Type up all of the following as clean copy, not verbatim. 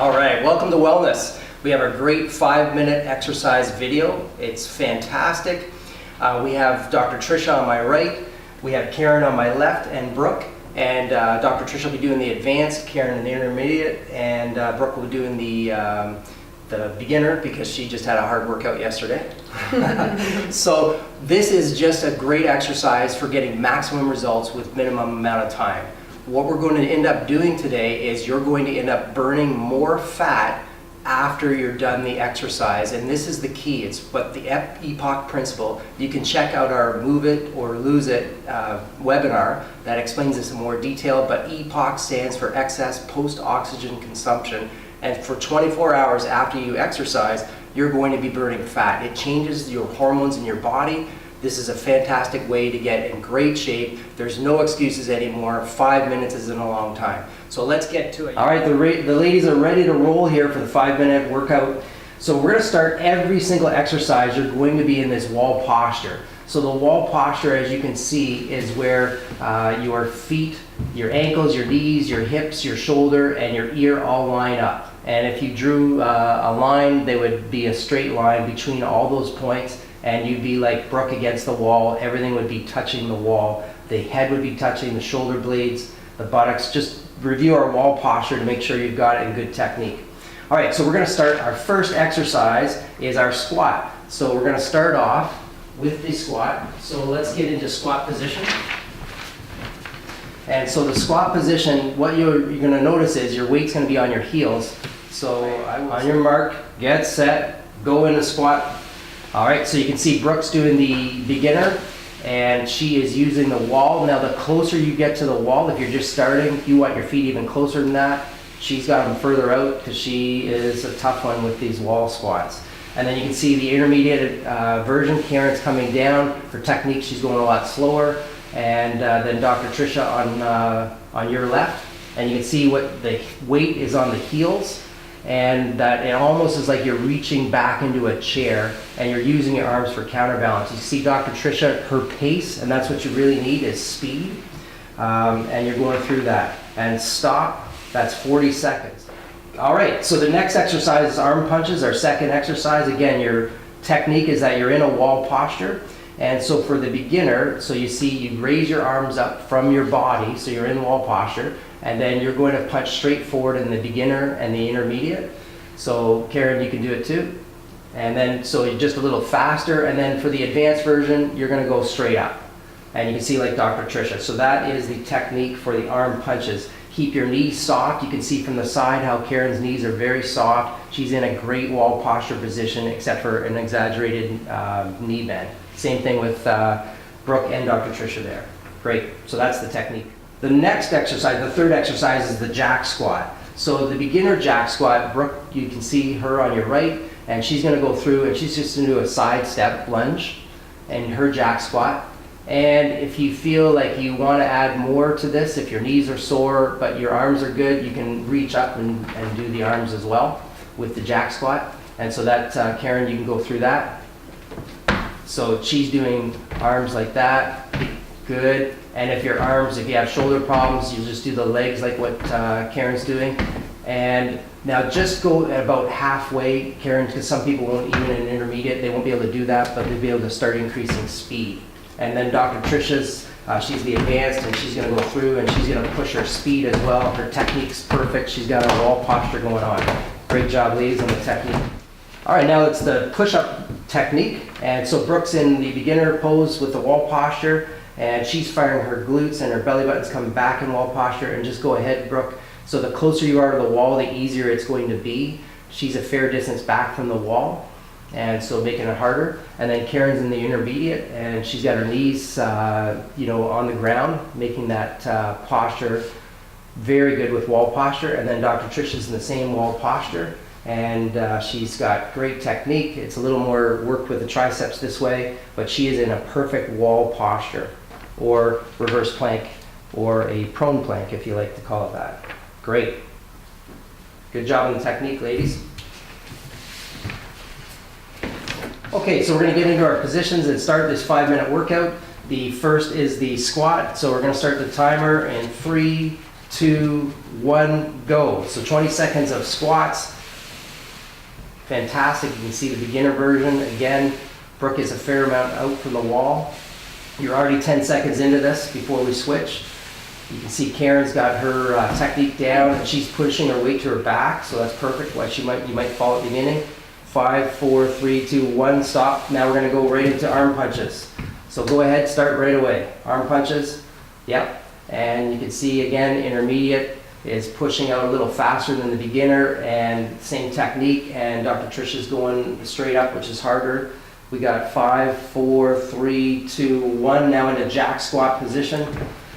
All right, welcome to Wellness. We have a great 5-minute exercise video. It's fantastic. We have Dr. Tricia on my right, we have Karen on my left, and Brooke. And Dr. Tricia will be doing the advanced, Karen in the intermediate, and Brooke will be doing the beginner because she just had a hard workout yesterday. So this is just a great exercise for getting maximum results with minimum amount of time. What we're going to end up doing today is you're going to end up burning more fat after you're done the exercise, and this is the key. It's what the EPOC principle. You can check out our Move It or Lose It webinar that explains this in more detail, but EPOC stands for excess post-oxygen consumption, and for 24 hours after you exercise, you're going to be burning fat. It changes your hormones in your body. This is a fantastic way to get in great shape. There's no excuses anymore. 5 minutes isn't a long time. So let's get to it. All right, the ladies are ready to roll here for the 5-minute workout. So we're gonna start every single exercise. You're going to be in this wall posture. So the wall posture, as you can see, is where your feet, your ankles, your knees, your hips, your shoulder, and your ear all line up. And if you drew a line, they would be a straight line between all those points, and you'd be like Brooke against the wall. Everything would be touching the wall. The head would be touching the shoulder blades, the buttocks. Just review our wall posture to make sure you've got it in good technique. All right, so we're gonna start. Our first exercise is our squat. So we're gonna start off with the squat. So let's get into squat position. And so the squat position, what you're gonna notice is your weight's gonna be on your heels. So on your mark, get set, go into squat. All right, so you can see Brooke's doing the beginner, and she is using the wall. Now the closer you get to the wall, if you're just starting, you want your feet even closer than that. She's got them further out because she is a tough one with these wall squats. And then you can see the intermediate version. Karen's coming down. For technique, she's going a lot slower. And then Dr. Tricia on your left. And you can see what the weight is on the heels. And that it almost is like you're reaching back into a chair and you're using your arms for counterbalance. You see Dr. Tricia, her pace, and that's what you really need is speed. And you're going through that. And stop, that's 40 seconds. All right, so the next exercise is arm punches, our second exercise. Again, your technique is that you're in a wall posture. And so for the beginner, so you see you raise your arms up from your body, so you're in wall posture, and then you're going to punch straight forward in the beginner and the intermediate. So Karen, you can do it too. And then, so you're just a little faster, and then for the advanced version, you're gonna go straight up. And you can see like Dr. Tricia. So that is the technique for the arm punches. Keep your knees soft. You can see from the side how Karen's knees are very soft. She's in a great wall posture position, except for an exaggerated knee bend. Same thing with Brooke and Dr. Tricia there. Great, so that's the technique. The next exercise, the third exercise, is the jack squat. So the beginner jack squat, Brooke, you can see her on your right, and she's gonna go through and she's just gonna do a side step lunge in her jack squat. And if you feel like you wanna add more to this, if your knees are sore but your arms are good, you can reach up and do the arms as well with the jack squat. And so that, Karen, you can go through that. So she's doing arms like that, good. And if you have shoulder problems, you just do the legs like what Karen's doing. And now just go at about halfway, Karen, because some people won't, even in intermediate, they won't be able to do that, but they'll be able to start increasing speed. And then Dr. Tricia's, she's the advanced, and she's gonna go through and she's gonna push her speed as well. Her technique's perfect. She's got a wall posture going on. Great job, ladies, on the technique. All right, now it's the push-up technique. And so Brooke's in the beginner pose with the wall posture, and she's firing her glutes and her belly button's coming back in wall posture. And just go ahead, Brooke. So the closer you are to the wall, the easier it's going to be. She's a fair distance back from the wall, and so making it harder. And then Karen's in the intermediate, and she's got her knees on the ground, making that posture very good with wall posture. And then Dr. Tricia's in the same wall posture, and she's got great technique. It's a little more work with the triceps this way, but she is in a perfect wall posture, or reverse plank, or a prone plank if you like to call it that. Great. Good job on the technique, ladies. Okay, so we're going to get into our positions and start this 5-minute workout. The first is the squat. So we're going to start the timer in 3, 2, 1, go. So 20 seconds of squats. Fantastic. You can see the beginner version. Again, Brooke is a fair amount out from the wall. You're already 10 seconds into this before we switch. You can see Karen's got her technique down and she's pushing her weight to her back, so that's perfect. Why you might fall at the beginning. 5, 4, 3, 2, 1, stop. Now we're gonna go right into arm punches. So go ahead, start right away. Arm punches, yep. And you can see again, intermediate is pushing out a little faster than the beginner and same technique, and Dr. Trisha's going straight up, which is harder. We got 5, 4, 3, 2, 1, now in a jack squat position.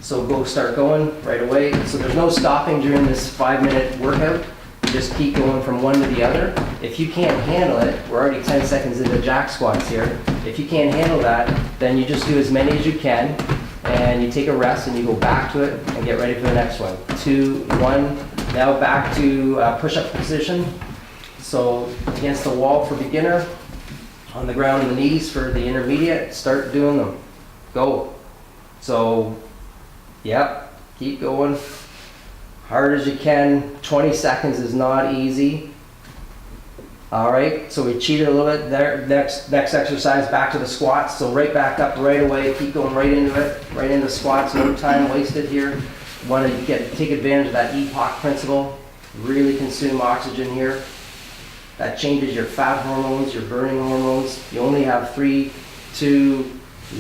So start going right away. So there's no stopping during this 5-minute workout. You just keep going from one to the other. If you can't handle it, we're already 10 seconds into jack squats here. If you can't handle that, then you just do as many as you can and you take a rest and you go back to it and get ready for the next one. 2, 1, now back to push-up position. So against the wall for beginner, on the ground and the knees for the intermediate, start doing them. Go. So, yep, keep going. Hard as you can. 20 seconds is not easy. All right, so we cheated a little bit there. Next exercise, back to the squats. So right back up right away. Keep going right into it, right into squats. No time wasted here. Want to take advantage of that EPOC principle. Really consume oxygen here. That changes your fat hormones, your burning hormones. You only have 3, 2,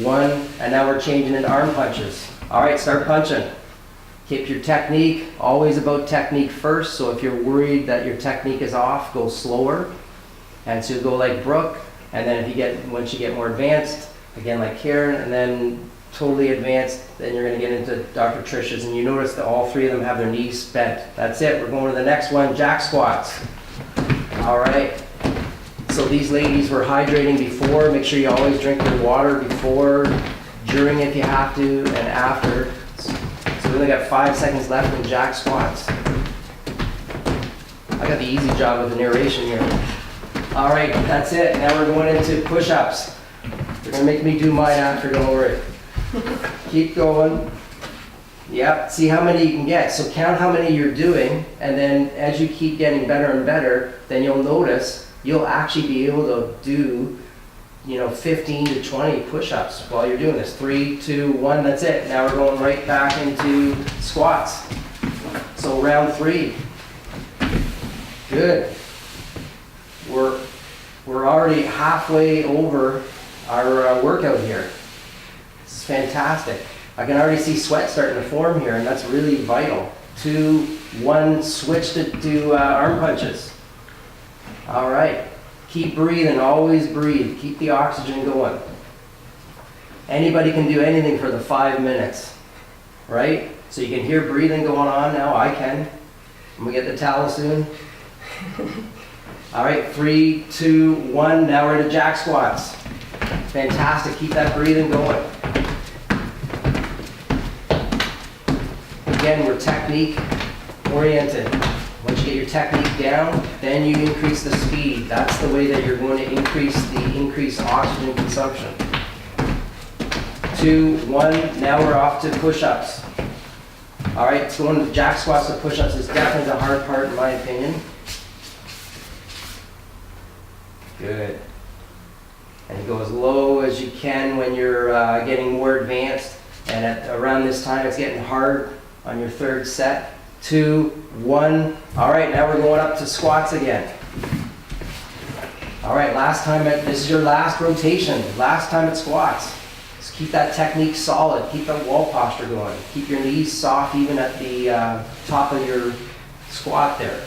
1, and now we're changing into arm punches. All right, start punching. Keep your technique, always about technique first. So if you're worried that your technique is off, go slower. And so go like Brooke, and then once you get more advanced, again like Karen, and then totally advanced, then you're gonna get into Dr. Trisha's, and you notice that all 3 of them have their knees bent. That's it, we're going to the next one, jack squats. All right, so these ladies were hydrating before. Make sure you always drink your water before, during if you have to, and after. So we only got 5 seconds left in jack squats. I got the easy job with the narration here. All right, that's it. Now we're going into push-ups. They're gonna make me do mine after, don't worry. Keep going. Yep, see how many you can get. So count how many you're doing, and then as you keep getting better and better, then you'll notice you'll actually be able to do 15 to 20 push-ups while you're doing this. 3, 2, 1, that's it. Now we're going right back into squats. So round 3. Good. We're already halfway over our workout here. This is fantastic. I can already see sweat starting to form here, and that's really vital. 2, 1, switch to arm punches. All right. Keep breathing, always breathe. Keep the oxygen going. Anybody can do anything for the 5 minutes, right? So you can hear breathing going on now, I can. I'm gonna get the towel soon. All right, 3, 2, 1, now we're into jack squats. Fantastic, keep that breathing going. Again, we're technique oriented. Once you get your technique down, then you increase the speed. That's the way that you're going to increase oxygen consumption. 2, 1, now we're off to push-ups. All right, so going to jack squats to push-ups is definitely the hard part in my opinion. Good. And you go as low as you can when you're getting more advanced. And around this time, it's getting hard on your 3rd set. 2, 1. All right, now we're going up to squats again. All right, this is your last rotation, last time at squats. Just keep that technique solid, keep that wall posture going. Keep your knees soft even at the top of your squat there.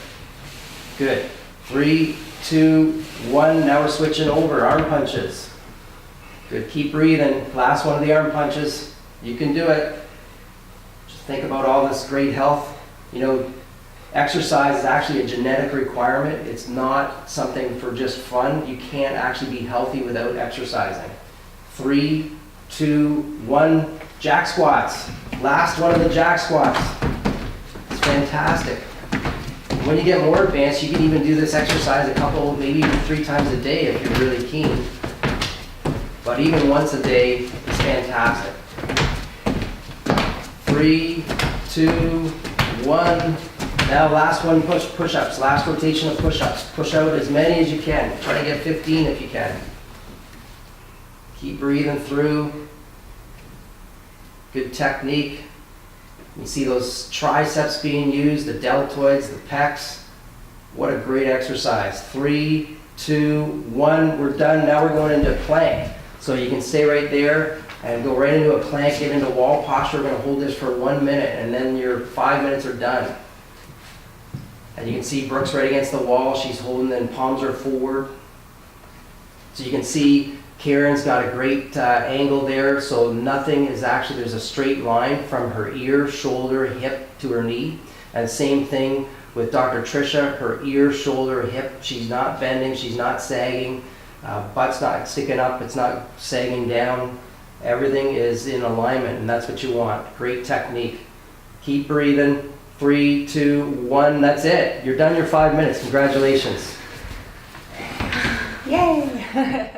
Good. 3, 2, 1, now we're switching over, arm punches. Good, keep breathing. Last one of the arm punches. You can do it. Just think about all this great health. Exercise is actually a genetic requirement. It's not something for just fun. You can't actually be healthy without exercising. 3, 2, 1, jack squats. Last one of the jack squats. It's fantastic. When you get more advanced, you can even do this exercise a couple, maybe even 3 times a day if you're really keen. But even once a day is fantastic. 3, 2, one. Now last one, push-ups, last rotation of push-ups. Push out as many as you can. Try to get 15 if you can. Keep breathing through. Good technique. You see those triceps being used, the deltoids, the pecs. What a great exercise. 3, 2, 1, we're done. Now we're going into plank. So you can stay right there and go right into a plank, get into wall posture. We're gonna hold this for 1 minute and then your 5 minutes are done. And you can see Brooks right against the wall. She's holding, then palms are forward. So you can see Karen's got a great angle there. So nothing is actually, there's a straight line from her ear, shoulder, hip to her knee. And same thing with Dr. Tricia, her ear, shoulder, hip. She's not bending, she's not sagging. Butt's not sticking up, it's not sagging down. Everything is in alignment, and that's what you want. Great technique. Keep breathing. 3, 2, 1, that's it. You're done your 5 minutes. Congratulations. Yay!